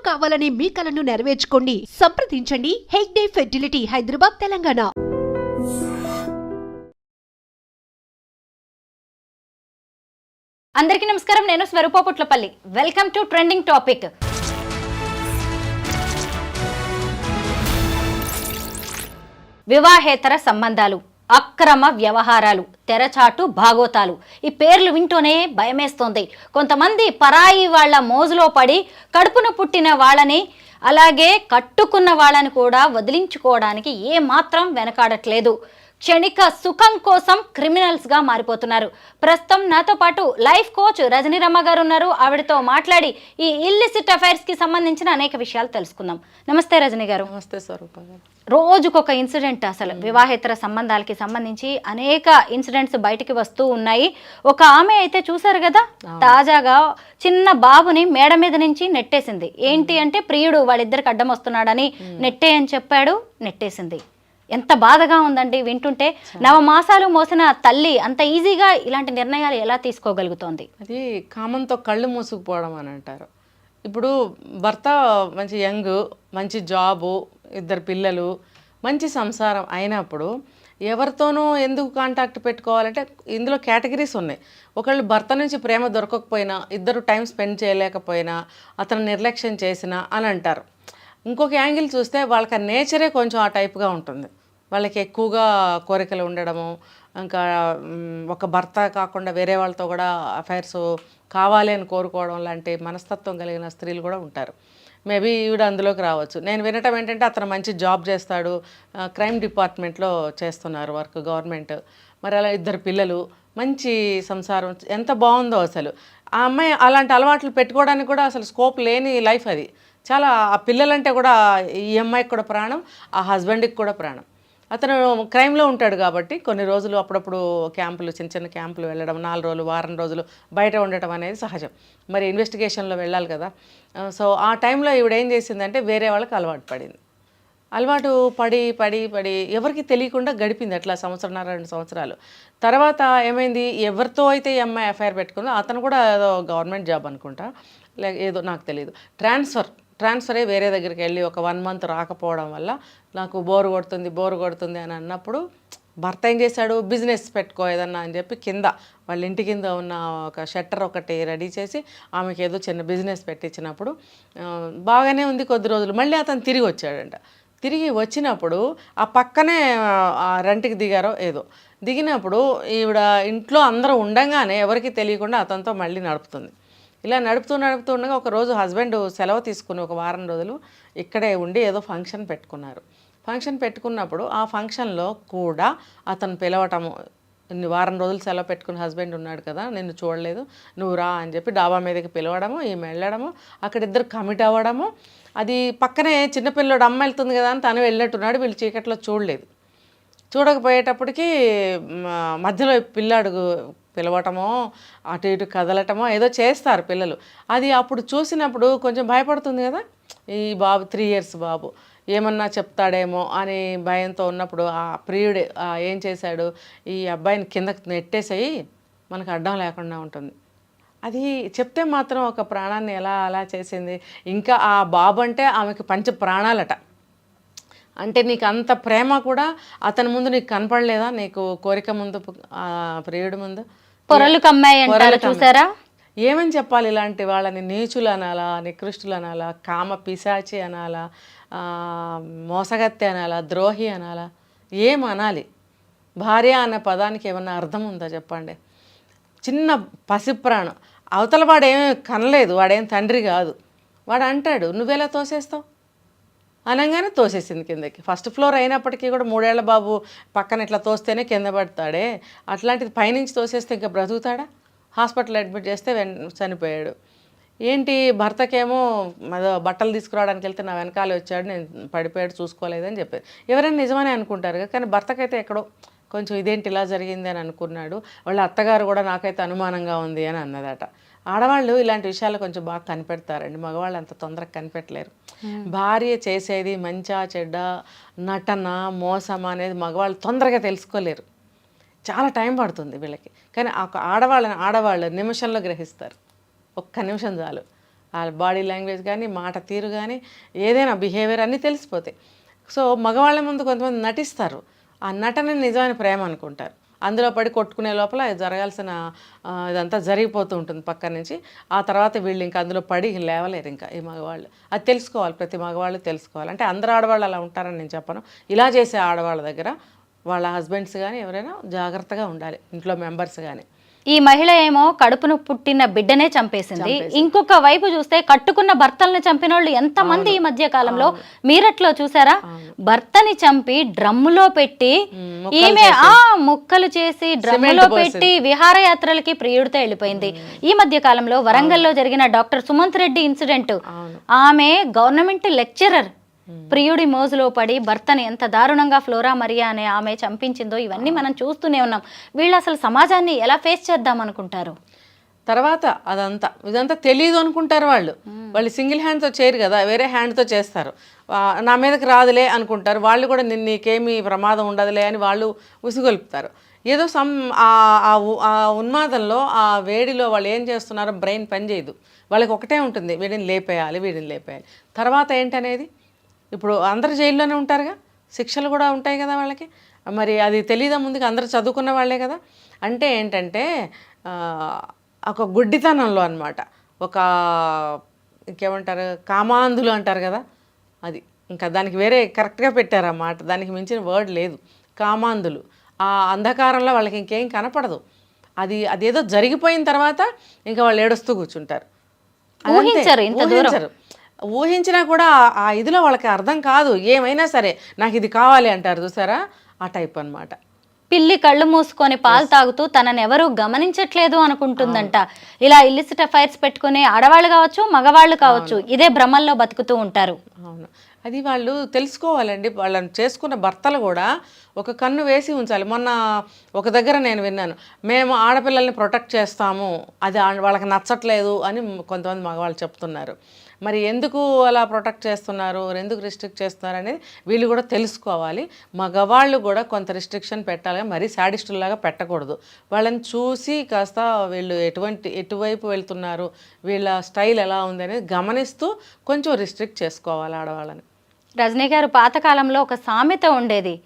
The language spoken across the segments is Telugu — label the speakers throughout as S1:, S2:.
S1: కావాలనే మీ కలను నెరవేర్చుకోండి. సంప్రదించండి హెగ్డే ఫెర్టిలిటీ, హైదరాబాద్, తెలంగాణ.
S2: అందరికీ నమస్కారం. నేను Swarupa Putlapalli. Welcome to trending topic. వివాహేతర సంబంధాలు, అక్రమ వ్యవహారాలు, తెరచాటు భాగోతాలు. ఈ పేర్లు వింటూనే భయమేస్తోంది. కొంతమంది పరాయి వాళ్ళ మోజులో పడి కడుపున పుట్టిన వాళ్ళని, అలాగే కట్టుకున్న వాళ్ళని కూడా వదిలించుకోవడానికి ఏమాత్రం వెనకాడట్లేదు. క్షణిక సుఖం కోసం క్రిమినల్స్గా మారిపోతున్నారు. ప్రస్తుతం నాతో పాటు లైఫ్ కోచ్ రజనీ రమ్మ గారు ఉన్నారు. ఆవిడతో మాట్లాడి ఈ ఇల్లిసిట్ అఫైర్స్కి సంబంధించిన అనేక విషయాలు తెలుసుకుందాం. నమస్తే రజనీ గారు.
S3: నమస్తే స్వరూప గారు.
S2: రోజుకొక ఇన్సిడెంట్, అసలు వివాహేతర సంబంధాలకి సంబంధించి అనేక ఇన్సిడెంట్స్ బయటికి వస్తూ ఉన్నాయి. ఒక ఆమె అయితే చూసారు కదా, తాజాగా చిన్న బాబుని మేడ మీద నుంచి నెట్టేసింది. ఏంటి అంటే ప్రియుడు వాళ్ళిద్దరికి అడ్డం వస్తున్నాడని నెట్టేయని చెప్పాడు, నెట్టేసింది. ఎంత బాధగా ఉందండి వింటుంటే. నవమాసాలు మోసిన తల్లి అంత ఈజీగా ఇలాంటి నిర్ణయాలు ఎలా తీసుకోగలుగుతోంది?
S3: అది కామంతో కళ్ళు మూసుకుపోవడం అని అంటారు. ఇప్పుడు భర్త మంచి యంగ్, మంచి జాబు, ఇద్దరు పిల్లలు, మంచి సంసారం అయినప్పుడు ఎవరితోనూ ఎందుకు కాంటాక్ట్ పెట్టుకోవాలంటే ఇందులో కేటగిరీస్ ఉన్నాయి. ఒకళ్ళు భర్త నుంచి ప్రేమ దొరకకపోయినా, ఇద్దరు టైం స్పెండ్ చేయలేకపోయినా, అతను నిర్లక్ష్యం చేసినా అని అంటారు. ఇంకొక యాంగిల్ చూస్తే వాళ్ళకి ఆ నేచరే కొంచెం ఆ టైప్గా ఉంటుంది. వాళ్ళకి ఎక్కువగా కోరికలు ఉండడము, ఇంకా ఒక భర్త కాకుండా వేరే వాళ్ళతో కూడా అఫైర్స్ కావాలి అని కోరుకోవడం లాంటి మనస్తత్వం కలిగిన స్త్రీలు కూడా ఉంటారు. మేబీ ఈవిడ అందులోకి రావచ్చు. నేను వినటం ఏంటంటే అతను మంచి జాబ్ చేస్తాడు, క్రైమ్ డిపార్ట్మెంట్లో చేస్తున్నారు వర్క్, గవర్నమెంట్. మరి అలా ఇద్దరు పిల్లలు, మంచి సంసారం, ఎంత బాగుందో అసలు. ఆ అమ్మాయి అలాంటి అలవాట్లు పెట్టుకోవడానికి కూడా అసలు స్కోప్ లేని లైఫ్ అది. చాలా ఆ పిల్లలంటే కూడా ఈ అమ్మాయికి కూడా ప్రాణం, ఆ హస్బెండ్కి కూడా ప్రాణం. అతను క్రైమ్లో ఉంటాడు కాబట్టి కొన్ని రోజులు అప్పుడప్పుడు క్యాంపులు, చిన్న చిన్న క్యాంపులు వెళ్ళడం, 4 రోజులు, వారం రోజులు బయట ఉండటం అనేది సహజం. మరి ఇన్వెస్టిగేషన్లో వెళ్ళాలి కదా. సో ఆ టైంలో ఈవిడ ఏం చేసిందంటే వేరే వాళ్ళకి అలవాటు పడింది. అలవాటు పడి పడి పడి ఎవరికి తెలియకుండా గడిపింది అట్లా 1.5-2 సంవత్సరాలు. తర్వాత ఏమైంది, ఎవరితో అయితే ఈ అమ్మాయి ఎఫ్ఐఆర్ పెట్టుకుందో అతను కూడా ఏదో గవర్నమెంట్ జాబ్ అనుకుంటా, లేక ఏదో నాకు తెలియదు, ట్రాన్స్ఫర్ అయ్యి వేరే దగ్గరికి వెళ్ళి ఒక 1 మంత్ రాకపోవడం వల్ల నాకు బోరు కొడుతుంది అని అన్నప్పుడు భర్త ఏం చేశాడు, బిజినెస్ పెట్టుకో ఏదన్నా అని చెప్పి కింద వాళ్ళ ఇంటి కింద ఉన్న ఒక షట్టర్ ఒకటి రెడీ చేసి ఆమెకి ఏదో చిన్న బిజినెస్ పెట్టించినప్పుడు బాగానే ఉంది కొద్ది రోజులు. మళ్ళీ అతను తిరిగి వచ్చాడంట. తిరిగి వచ్చినప్పుడు ఆ పక్కనే రెంట్కి దిగారో ఏదో, దిగినప్పుడు ఈవిడ ఇంట్లో అందరూ ఉండంగానే ఎవరికి తెలియకుండా అతనితో మళ్ళీ నడుపుతుంది. ఇలా నడుపుతూ ఉండగా ఒక రోజు హస్బెండ్ సెలవు తీసుకుని ఒక వారం రోజులు ఇక్కడే ఉండి ఏదో ఫంక్షన్ పెట్టుకున్నారు. ఫంక్షన్ పెట్టుకున్నప్పుడు ఆ ఫంక్షన్లో కూడా అతను పిలవటము, వారం రోజులు సెలవు పెట్టుకుని హస్బెండ్ ఉన్నాడు కదా, నిన్ను చూడలేదు, నువ్వు రా అని చెప్పి డాబా మీదకి పిలవడము, ఈమె వెళ్ళడము, అక్కడ ఇద్దరు కమిట్ అవ్వడము. అది పక్కనే చిన్నపిల్లడు అమ్మ వెళ్తుంది కదా అని తను వెళ్ళినట్టున్నాడు. వీళ్ళు చీకట్లో చూడలేదు. చూడకపోయేటప్పటికి మధ్యలో పిల్లాడు పిలవటమో అటు ఇటు కదలటమో ఏదో చేస్తారు పిల్లలు. అది అప్పుడు చూసినప్పుడు కొంచెం భయపడుతుంది కదా, ఈ బాబు 3 years బాబు ఏమన్నా చెప్తాడేమో అని భయంతో ఉన్నప్పుడు ఆ ప్రియుడే ఏం చేశాడు, ఈ అబ్బాయిని కిందకి నెట్టేసేయి మనకు అడ్డం లేకుండా ఉంటుంది. అది చెప్తే మాత్రం ఒక ప్రాణాన్ని అలా చేసింది. ఇంకా ఆ బాబు అంటే ఆమెకి పంచ ప్రాణాలట. అంటే నీకు అంత ప్రేమ కూడా అతని ముందు నీకు కనపడలేదా, నీకు కోరిక ముందు, ప్రియుడి ముందు
S2: పొరలు కమ్మాయి అంటారు చూసారా.
S3: ఏమని చెప్పాలి ఇలాంటి వాళ్ళని? నీచులు అనాలా, నికృష్టులు అనాలా, కామ పిశాచి అనాలా, మోసగత్తె అనాలా, ద్రోహి అనాలా, ఏమనాలి? భార్య అన్న పదానికి ఏమన్నా అర్థం ఉందా చెప్పండి? చిన్న పసిప్రాణం, అవతల వాడేం కనలేదు, వాడేం తండ్రి కాదు. వాడు అంటాడు నువ్వెలా తోసేస్తావు అనగానే తోసేసింది కిందకి. ఫస్ట్ ఫ్లోర్ అయినప్పటికీ కూడా 3 ఏళ్ల బాబు పక్కన ఇట్లా తోస్తేనే కింద పడతాడే, అట్లాంటిది పైనుంచి తోసేస్తే ఇంకా బ్రతుకుతాడా? హాస్పిటల్ అడ్మిట్ చేస్తే చనిపోయాడు. ఏంటి, భర్తకేమో బట్టలు తీసుకురావడానికి వెళ్తే నా వెనకాల వచ్చాడు, నేను పడిపోయాడు చూసుకోలేదని చెప్పారు. ఎవరైనా నిజమని అనుకుంటారు, కానీ భర్తకైతే ఎక్కడో కొంచెం ఇదేంటి ఇలా జరిగింది అని అనుకున్నాడు. వాళ్ళ అత్తగారు కూడా నాకైతే అనుమానంగా ఉంది అని అన్నదట. ఆడవాళ్ళు ఇలాంటి విషయాలు కొంచెం బాగా కనిపెడతారండి, మగవాళ్ళు అంత తొందరగా కనిపెట్టలేరు. భార్య చేసేది మంచా చెడ్డ, నటన, మోసం అనేది మగవాళ్ళు తొందరగా తెలుసుకోలేరు. చాలా టైం పడుతుంది వీళ్ళకి. కానీ ఆడవాళ్ళు నిమిషంలో గ్రహిస్తారు. ఒక్క నిమిషం చాలు. వాళ్ళ బాడీ లాంగ్వేజ్ కానీ, మాట తీరు కానీ, ఏదైనా బిహేవియర్ అన్నీ తెలిసిపోతాయి. సో మగవాళ్ళ ముందు కొంతమంది నటిస్తారు, ఆ నటన నిజమైన ప్రేమ అనుకుంటారు. అందులో పడి కొట్టుకునే లోపల జరగాల్సిన ఇదంతా జరిగిపోతూ ఉంటుంది పక్క నుంచి. ఆ తర్వాత వీళ్ళు ఇంకా అందులో పడి లేవలేరు ఇంకా ఈ మగవాళ్ళు. అది తెలుసుకోవాలి, ప్రతి మగవాళ్ళు తెలుసుకోవాలి. అంటే అందరు ఆడవాళ్ళు అలా ఉంటారని నేను చెప్పను. ఇలా చేసే ఆడవాళ్ళ దగ్గర వాళ్ళ హస్బెండ్స్ కానీ ఎవరైనా జాగ్రత్తగా ఉండాలి, ఇంట్లో మెంబర్స్ కానీ.
S2: ఈ మహిళ ఏమో కడుపును పుట్టిన బిడ్డనే చంపేసింది, ఇంకొక వైపు చూస్తే కట్టుకున్న భర్తల్ని చంపిన వాళ్ళు ఎంతమంది ఈ మధ్య కాలంలో మీరట్లో చూసారా? భర్తని చంపి డ్రమ్ములో పెట్టి ఈమె ముక్కలు చేసి డ్రమ్ములో పెట్టి విహారయాత్రలకి ప్రియుడితో వెళ్ళిపోయింది. ఈ మధ్య కాలంలో వరంగల్లో జరిగిన డాక్టర్ సుమంత్ రెడ్డి ఇన్సిడెంట్, ఆమె గవర్నమెంట్ లెక్చరర్, ప్రియుడి మోజులో పడి భర్తని ఎంత దారుణంగా ఫ్లోరా మరియా అనే ఆమె చంపించిందో ఇవన్నీ మనం చూస్తూనే ఉన్నాం. వీళ్ళు అసలు సమాజాన్ని ఎలా ఫేస్ చేద్దాం అనుకుంటారు?
S3: తర్వాత ఇదంతా తెలియదు అనుకుంటారు వాళ్ళు. వాళ్ళు సింగిల్ హ్యాండ్తో చేయరు కదా, వేరే హ్యాండ్తో చేస్తారు. నా మీదకి రాదులే అనుకుంటారు వాళ్ళు కూడా, నీకేమీ ప్రమాదం ఉండదులే అని వాళ్ళు ఉసిగొల్పుతారు. ఏదో ఆ ఉన్మాదంలో, ఆ వేడిలో వాళ్ళు ఏం చేస్తున్నారో బ్రెయిన్ పనిచేయదు. వాళ్ళకి ఒకటే ఉంటుంది, వీడిని లేపేయాలి. తర్వాత ఏంటనేది ఇప్పుడు అందరు జైల్లోనే ఉంటారుగా, శిక్షలు కూడా ఉంటాయి కదా వాళ్ళకి. మరి అది తెలీదా ముందుకు? అందరూ చదువుకున్న వాళ్ళే కదా. అంటే ఏంటంటే ఒక గుడ్డితనంలో అన్నమాట, ఒక ఇంకేమంటారు, కామాంధులు అంటారు కదా, అది ఇంకా దానికి వేరే కరెక్ట్గా పెట్టారన్నమాట, దానికి మించిన వర్డ్ లేదు. కామాంధులు. ఆ అంధకారంలో వాళ్ళకి ఇంకేం కనపడదు. అదేదో జరిగిపోయిన తర్వాత ఇంకా వాళ్ళు ఏడుస్తూ కూర్చుంటారు. ఊహించినా కూడా ఆ ఇదిలో వాళ్ళకి అర్థం కాదు. ఏమైనా సరే నాకు ఇది కావాలి అంటారు చూసారా, ఆ టైప్ అన్నమాట.
S2: పిల్లి కళ్ళు మూసుకొని పాలు తాగుతూ తనని ఎవరు గమనించట్లేదు అనుకుంటుందంట. ఇలా ఇల్లిసిట్ అఫైర్స్ పెట్టుకునే ఆడవాళ్ళు కావచ్చు, మగవాళ్ళు కావచ్చు, ఇదే భ్రమల్లో బతుకుతూ ఉంటారు.
S3: అవును, అది వాళ్ళు తెలుసుకోవాలండి. వాళ్ళని చేసుకున్న భర్తలు కూడా ఒక కన్ను వేసి ఉంచాలి. మొన్న ఒక దగ్గర నేను విన్నాను, మేము ఆడపిల్లల్ని ప్రొటెక్ట్ చేస్తాము, అది వాళ్ళకి నచ్చట్లేదు అని కొంతమంది మగవాళ్ళు చెప్తున్నారు. మరి ఎందుకు అలా ప్రొటెక్ట్ చేస్తున్నారు, ఎందుకు రిస్ట్రిక్ట్ చేస్తున్నారు అనేది వీళ్ళు కూడా తెలుసుకోవాలి. మగవాళ్ళు కూడా కొంత రిస్ట్రిక్షన్ పెట్టాలి, మరీ శాడిస్టుల్లాగా పెట్టకూడదు. వాళ్ళని చూసి కాస్త వీళ్ళు ఎటువైపు వెళ్తున్నారు, వీళ్ళ స్టైల్ ఎలా ఉంది అనేది గమనిస్తూ కొంచెం రిస్ట్రిక్ట్ చేసుకోవాలి ఆడవాళ్ళని.
S2: రజనీ గారు, పాతకాలంలో ఒక సామెత ఉండేది,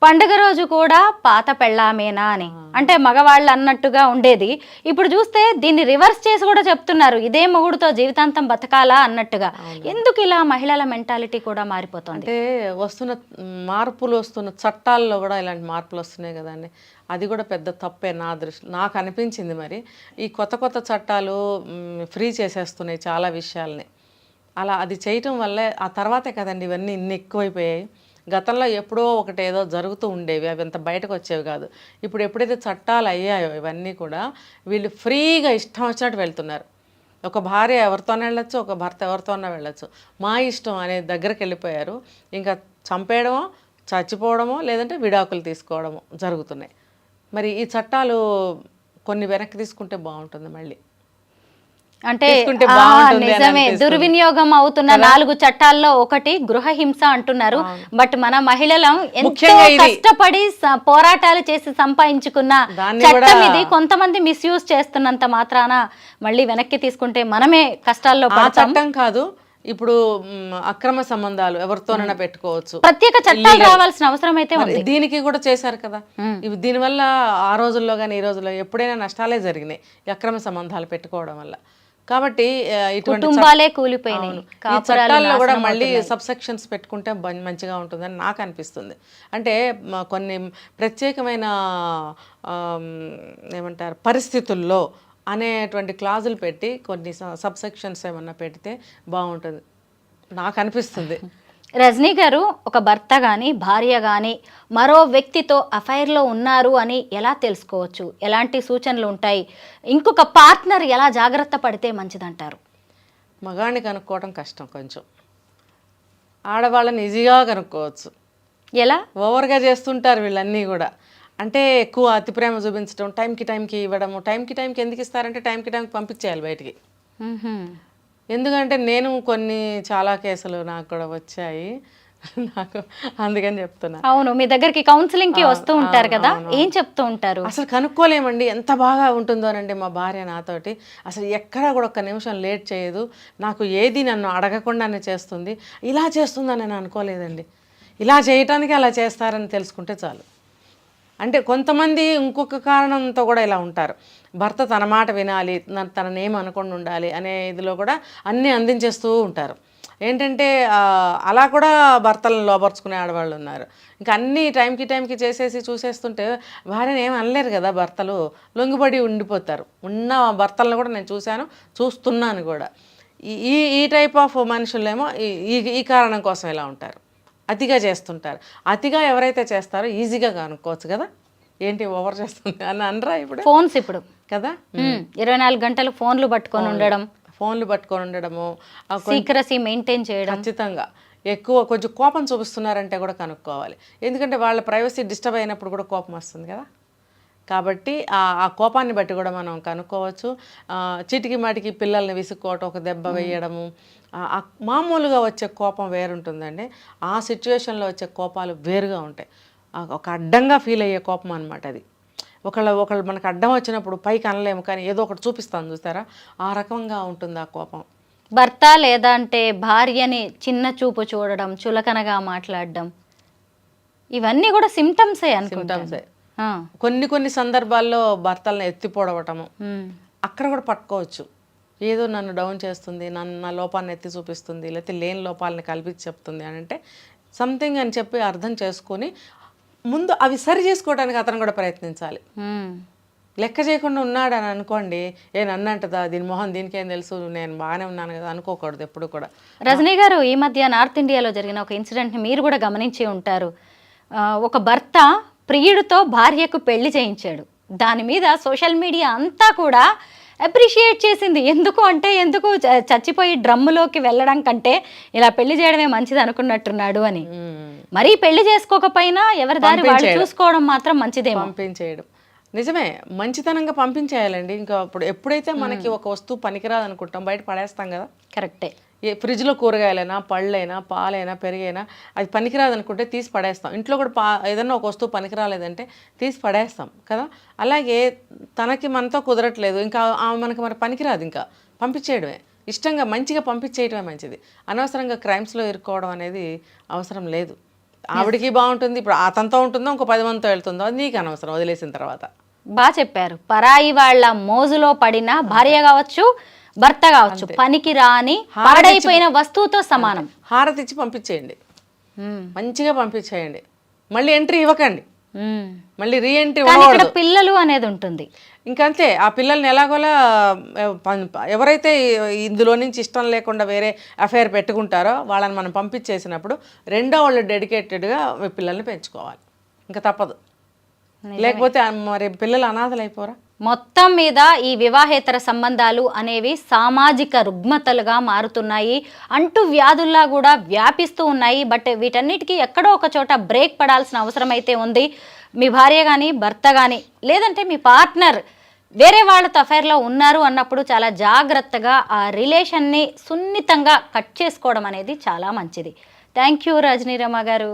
S2: పండుగ రోజు కూడా పాత పెళ్ళామేనా అని. అంటే మగవాళ్ళు అన్నట్టుగా ఉండేది. ఇప్పుడు చూస్తే దీన్ని రివర్స్ చేసి కూడా చెప్తున్నారు, ఇదే మొగుడుతో జీవితాంతం బతకాలా అన్నట్టుగా. ఎందుకు ఇలా మహిళల మెంటాలిటీ కూడా మారిపోతుంది?
S3: అంటే వస్తున్న చట్టాల్లో కూడా ఇలాంటి మార్పులు వస్తున్నాయి కదండి. అది కూడా పెద్ద తప్పే నా దృష్టి, నాకు అనిపించింది. మరి ఈ కొత్త చట్టాలు ఫ్రీ చేసేస్తున్నాయి చాలా విషయాల్ని. అలా అది చేయటం వల్లే ఆ తర్వాతే కదండి ఇవన్నీ ఇన్ని ఎక్కువైపోయాయి. గతంలో ఎప్పుడో ఒకటి ఏదో జరుగుతూ ఉండేవి, అవి అంత బయటకు వచ్చేవి కాదు. ఇప్పుడు ఎప్పుడైతే చట్టాలు అయ్యాయో ఇవన్నీ కూడా వీళ్ళు ఫ్రీగా ఇష్టం వచ్చినట్టు వెళ్తున్నారు. ఒక భార్య ఎవరితోనే వెళ్ళొచ్చు, ఒక భర్త ఎవరితోనే వెళ్ళొచ్చు, మా ఇష్టం అనే దగ్గరికి వెళ్ళిపోయారు. ఇంకా చంపేయడమో, చచ్చిపోవడమో, లేదంటే విడాకులు తీసుకోవడమో జరుగుతున్నాయి. మరి ఈ చట్టాలు కొన్ని వెనక్కి తీసుకుంటే బాగుంటుంది మళ్ళీ.
S2: అంటే నిజమే, దుర్వినియోగం అవుతున్న 4 చట్టాల్లో ఒకటి గృహహింస అంటున్నారు. బట్ మన మహిళలం ఎంతో కష్టపడి పోరాటాలు చేసి సంపాదించుకున్న చట్టం ఇది. కొంతమంది మిస్యూజ్ చేస్తున్నంత మాత్రాన మళ్ళీ వెనక్కి తీసుకుంటే మనమే కష్టాల్లో పడతాం.
S3: చట్టం కాదు, ఇప్పుడు అక్రమ సంబంధాలు ఎవరితోనైనా పెట్టుకోవచ్చు,
S2: ప్రత్యేక చట్టాలు రావాల్సిన అవసరం అయితే ఉంది.
S3: దీనికి కూడా చేశారు కదా. దీనివల్ల ఆ రోజుల్లో కానీ ఈ రోజుల్లో ఎప్పుడైనా నష్టాలే జరిగినాయి ఈ అక్రమ సంబంధాలు పెట్టుకోవడం వల్ల. కాబట్టి
S2: కుటుంబాలే కూలిపోయినాయి.
S3: ఈ చట్టాల్లో కూడా మళ్ళీ సబ్సెక్షన్స్ పెట్టుకుంటే మంచిగా ఉంటుందని నాకు అనిపిస్తుంది. అంటే కొన్ని ప్రత్యేకమైన ఏమంటారు పరిస్థితుల్లో అనేటువంటి క్లాజులు పెట్టి కొన్ని సబ్సెక్షన్స్ ఏమన్నా పెడితే బాగుంటుంది నాకు అనిపిస్తుంది.
S2: రజనీ గారు, ఒక భర్త కానీ భార్య కానీ మరో వ్యక్తితో అఫైర్లో ఉన్నారు అని ఎలా తెలుసుకోవచ్చు? ఎలాంటి సూచనలు ఉంటాయి? ఇంకొక పార్ట్నర్ ఎలా జాగ్రత్త పడితే మంచిదంటారు?
S3: మగాడిని కనుక్కోవడం కష్టం కొంచెం, ఆడవాళ్ళని ఈజీగా కనుక్కోవచ్చు.
S2: ఎలా?
S3: ఓవర్గా చేస్తుంటారు వీళ్ళన్నీ కూడా. అంటే ఎక్కువ అతి ప్రేమ చూపించడం, టైంకి ఇవ్వడము. టైంకి ఎందుకు ఇస్తారంటే టైంకి పంపించేయాలి బయటికి. ఎందుకంటే నేను చాలా కేసులు నాకు కూడా వచ్చాయి. నాకు అందుకని చెప్తున్నా.
S2: అవును, మీ దగ్గరికి కౌన్సిలింగ్ కి వస్తూ ఉంటారు కదా, ఏం చెప్తూ ఉంటారు?
S3: అసలు కనుక్కోలేమండి ఎంత బాగా ఉంటుందోనండి మా భార్య నాతోటి. అసలు ఎక్కడా కూడా ఒక్క నిమిషం లేట్ చేయదు, నాకు ఏది నన్ను అడగకుండానే చేస్తుంది. ఇలా చేస్తుందని నేను అనుకోలేదండి. ఇలా చేయటానికి అలా చేస్తారని తెలుసుకుంటే చాలు. అంటే కొంతమంది ఇంకొక కారణంతో కూడా ఇలా ఉంటారు, భర్త తన మాట వినాలి, తననేం అనకుండా ఉండాలి అనే ఇదిలో కూడా అన్నీ అందించేస్తూ ఉంటారు. ఏంటంటే అలా కూడా భర్తలను లోపరుచుకునే ఆడవాళ్ళు ఉన్నారు. ఇంకా అన్నీ టైంకి చేసేసి చూసేస్తుంటే భార్యను ఏం అనలేరు కదా భర్తలు, లొంగిపడి ఉండిపోతారు. ఉన్న భర్తలను కూడా నేను చూస్తున్నాను కూడా. ఈ ఈ టైప్ ఆఫ్ మనుషులేమో ఈ కారణం కోసం ఇలా ఉంటారు, అతిగా చేస్తుంటారు. అతిగా ఎవరైతే చేస్తారో ఈజీగా కనుక్కోవచ్చు కదా, ఏంటి ఓవర్ చేస్తుంది అని అనరా ఇప్పుడు
S2: ఫోన్స్ ఇప్పుడు
S3: కదా.
S2: 24 గంటలు ఫోన్లు పట్టుకొని ఉండడము, సీక్రసీ మెయింటైన్ చేయడం.
S3: ఖచ్చితంగా ఎక్కువ కొంచెం కోపం చూపిస్తున్నారంటే కూడా కనుక్కోవాలి. ఎందుకంటే వాళ్ళ ప్రైవసీ డిస్టర్బ్ అయినప్పుడు కూడా కోపం వస్తుంది కదా. కాబట్టి ఆ కోపాన్ని బట్టి కూడా మనం కనుక్కోవచ్చు. చీటికి మాటికి పిల్లల్ని విసుక్కోవటం, ఒక దెబ్బ వేయడము, మామూలుగా వచ్చే కోపం వేరుంటుందండి. ఆ సిచ్యువేషన్లో వచ్చే కోపాలు వేరుగా ఉంటాయి. ఒక అడ్డంగా ఫీల్ అయ్యే కోపం అనమాట అది. ఒకళ్ళు మనకు అడ్డం వచ్చినప్పుడు పైకి అనలేము, కానీ ఏదో ఒకటి చూపిస్తాను చూస్తారా, ఆ రకంగా ఉంటుంది ఆ కోపం.
S2: భర్త లేదా అంటే భార్యని చిన్న చూపు చూడడం, చులకనగా మాట్లాడడం, ఇవన్నీ కూడా సిమ్టమ్సే
S3: సిమ్టమ్సే. కొన్ని సందర్భాల్లో భర్తలను ఎత్తిపోడవటము, అక్కడ కూడా పట్టుకోవచ్చు. ఏదో నన్ను డౌన్ చేస్తుంది, నా లోపాన్ని ఎత్తి చూపిస్తుంది, లేకపోతే లేని లోపాలని కల్పించి చెప్తుంది అని అంటే సంథింగ్ అని చెప్పి అర్థం చేసుకొని ముందు అవి సరి చేసుకోవడానికి అతను కూడా ప్రయత్నించాలి. లెక్క చేయకుండా ఉన్నాడు అని అనుకోండి, నన్నంటదా దీని మొహం దీనికేం తెలుసు, నేను బాగానే ఉన్నాను కదా అనుకోకూడదు ఎప్పుడు కూడా.
S2: రజనీ గారు, ఈ మధ్య నార్త్ ఇండియాలో జరిగిన ఒక ఇన్సిడెంట్ని మీరు కూడా గమనించి ఉంటారు. ఒక భర్త ప్రియుడితో భార్యకు పెళ్లి చేయించాడు. దాని మీద సోషల్ మీడియా అంతా కూడా అప్రిషియేట్ చేసింది. ఎందుకు చచ్చిపోయి డ్రమ్ములోకి వెళ్ళడం కంటే ఇలా పెళ్లి చేయడమే మంచిది అనుకున్నట్టున్నాడు అని. మరీ పెళ్లి చేసుకోకపోయినా ఎవరి దారి వాళ్ళు చూసుకోవడం మాత్రం మంచిదే.
S3: పంపించేయడం నిజమే, మంచితనంగా పంపించేయాలండి. ఇంకా ఎప్పుడైతే మనకి ఒక వస్తువు పనికిరాదు అనుకుంటాం బయట పడేస్తాం కదా.
S2: కరెక్టే.
S3: ఫ్రిడ్జ్లో కూరగాయలైనా, పళ్ళైనా, పాలైనా, పెరుగైనా అది పనికిరాదు అనుకుంటే తీసి పడేస్తాం. ఇంట్లో కూడా ఏదన్నా ఒక వస్తువు పనికిరాలేదంటే తీసి పడేస్తాం కదా. అలాగే తనకి మనతో కుదరట్లేదు, ఇంకా మనకి మరి పనికిరాదు, ఇంకా పంపించేయడమే. ఇష్టంగా మంచిగా పంపించేయడమే మంచిది. అనవసరంగా క్రైమ్స్లో ఇరుక్కోవడం అనేది అవసరం లేదు. ఆవిడికి బాగుంటుంది, ఇప్పుడు అతనితో ఉంటుందో ఇంకో 10 మందితో వెళ్తుందో అది నీకు అనవసరం వదిలేసిన తర్వాత.
S2: బాగా చెప్పారు. పరాయి వాళ్ళ మోజులో పడిన భార్య కావచ్చు, భర్త కావచ్చు, పనికి రాని పాడైపోయిన వస్తువుతో సమానం.
S3: హారతి ఇచ్చి పంపించేయండి, మంచిగా పంపించేయండి. మళ్ళీ ఎంట్రీ ఇవ్వకండి, మళ్ళీ రీ ఎంట్రీ
S2: ఇక్కడ పిల్లలు అనేది ఉంటుంది.
S3: ఇంకంతే, ఆ పిల్లల్ని ఎలాగోలా ఎవరైతే ఇందులో నుంచి ఇష్టం లేకుండా వేరే అఫైర్ పెట్టుకుంటారో వాళ్ళని మనం పంపించేసినప్పుడు రెండో వాళ్ళు డెడికేటెడ్గా పిల్లల్ని పెంచుకోవాలి, ఇంకా తప్పదు. లేకపోతే మరి పిల్లలు అనాథలు అయిపోరా.
S2: మొత్తం మీద ఈ వివాహేతర సంబంధాలు అనేవి సామాజిక రుగ్మతలుగా మారుతున్నాయి, అంటూ వ్యాధుల్లా కూడా వ్యాపిస్తూ ఉన్నాయి. బట్ వీటన్నిటికీ ఎక్కడో ఒక చోట బ్రేక్ పడాల్సిన అవసరం అయితే ఉంది. మీ భార్య కానీ, భర్త కానీ, లేదంటే మీ పార్ట్నర్ వేరే వాళ్ళతో అఫైర్లో ఉన్నారు అన్నప్పుడు చాలా జాగ్రత్తగా ఆ రిలేషన్ని సున్నితంగా కట్ చేసుకోవడం అనేది చాలా మంచిది. థ్యాంక్ యూ రజనీ రమ గారు.